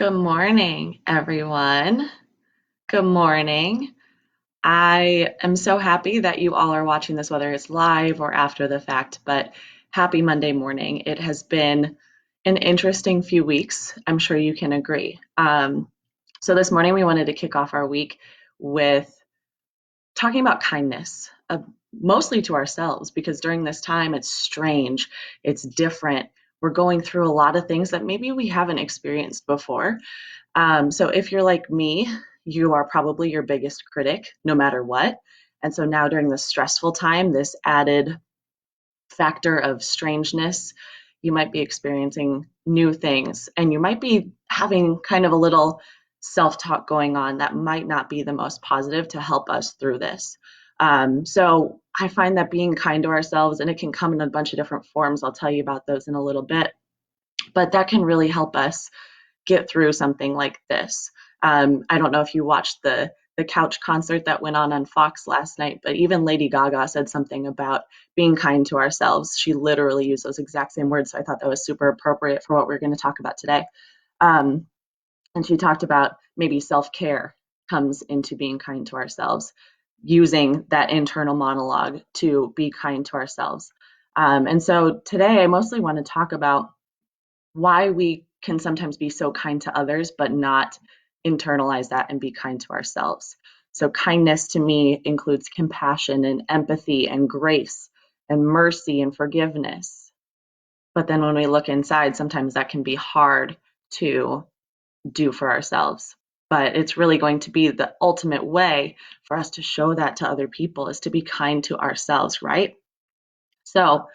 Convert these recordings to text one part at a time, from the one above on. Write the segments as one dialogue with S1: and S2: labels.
S1: Good morning, everyone. Good morning. I am so happy that you all are watching this, whether it's live or after the fact, but happy Monday morning. It has been an interesting few weeks. I'm sure you can agree. So this morning we wanted to kick off our week with talking about kindness, mostly to ourselves, because during this time it's strange, it's different. We're going through a lot of things that maybe we haven't experienced before. So if you're like me, you are probably your biggest critic, no matter what. And so now during this stressful time, this added factor of strangeness, you might be experiencing new things and you might be having kind of a little self talk going on that might not be the most positive to help us through this. So I find that being kind to ourselves, and it can come in a bunch of different forms. I'll tell you about those in a little bit, but that can really help us get through something like this. I don't know if you watched the couch concert that went on Fox last night, but even Lady Gaga said something about being kind to ourselves. She literally used those exact same words, so I thought that was super appropriate for what we're going to talk about today. Um, and she talked about maybe self-care comes into being kind to ourselves, using that internal monologue to be kind to ourselves. And so today I mostly want to talk about why we can sometimes be so kind to others, but not internalize that and be kind to ourselves. So, kindness to me includes compassion and empathy and grace and mercy and forgiveness. But then when we look inside, sometimes that can be hard to do for ourselves. But it's really going to be the ultimate way for us to show that to other people is to be kind to ourselves, right? So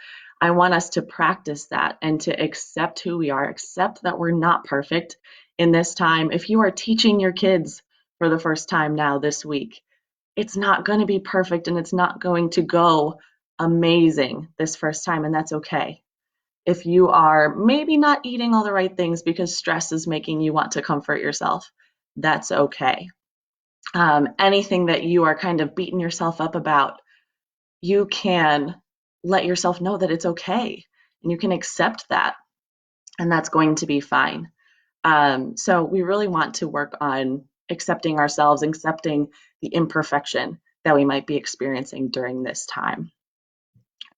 S1: I want us to practice that and to accept who we are, accept that we're not perfect in this time. If you are teaching your kids for the first time now this week, it's not going to be perfect and it's not going to go amazing this first time, and that's okay. If you are maybe not eating all the right things because stress is making you want to comfort yourself, that's okay. Anything that you are kind of beating yourself up about, you can let yourself know that it's okay and you can accept that, and that's going to be fine. So we really want to work on accepting ourselves, accepting the imperfection that we might be experiencing during this time.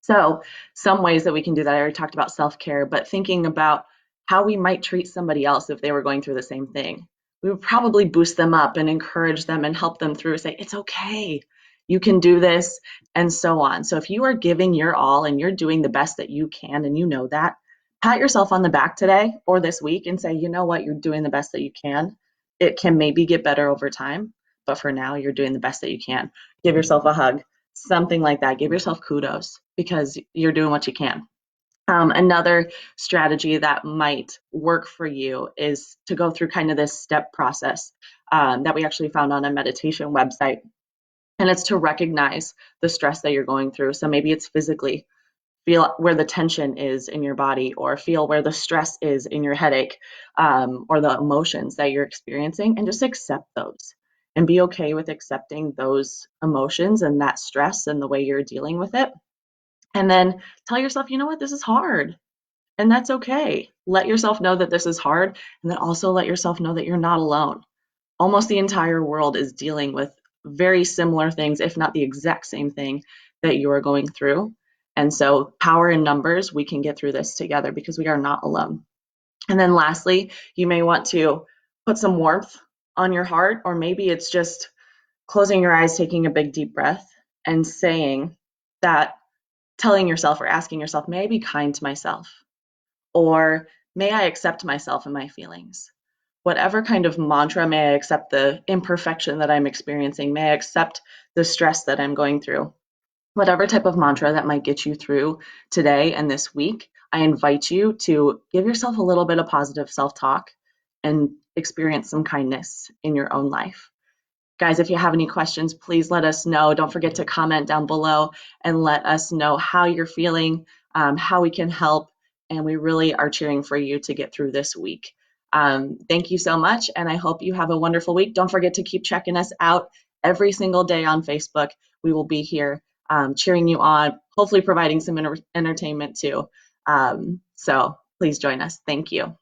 S1: So some ways that we can do that, I already talked about self-care, but thinking about how we might treat somebody else if they were going through the same thing. We would probably boost them up and encourage them and help them through, say, it's okay, you can do this, and so on. So if you are giving your all and you're doing the best that you can and you know that, pat yourself on the back today or this week and say, you know what, you're doing the best that you can. It can maybe get better over time, but for now, you're doing the best that you can. Give yourself a hug, something like that. Give yourself kudos because you're doing what you can. Another strategy that might work for you is to go through kind of this step process that we actually found on a meditation website. And it's to recognize the stress that you're going through. So maybe it's physically, feel where the tension is in your body, or feel where the stress is in your headache, or the emotions that you're experiencing, and just accept those and be okay with accepting those emotions and that stress and the way you're dealing with it. And then tell yourself, you know what, this is hard. And that's okay. Let yourself know that this is hard. And then also let yourself know that you're not alone. Almost the entire world is dealing with very similar things, if not the exact same thing that you are going through. And so, power in numbers, we can get through this together because we are not alone. And then, lastly, you may want to put some warmth on your heart, or maybe it's just closing your eyes, taking a big deep breath, and saying that, telling yourself or asking yourself, may I be kind to myself? Or may I accept myself and my feelings? Whatever kind of mantra, may I accept the imperfection that I'm experiencing? May I accept the stress that I'm going through? Whatever type of mantra that might get you through today and this week, I invite you to give yourself a little bit of positive self talk and experience some kindness in your own life. Guys, if you have any questions, please let us know. Don't forget to comment down below and let us know how you're feeling, how we can help, and we really are cheering for you to get through this week. Thank you so much, and I hope you have a wonderful week. Don't forget to keep checking us out every single day on Facebook. We will be here cheering you on, hopefully providing some entertainment too. So please join us. Thank you.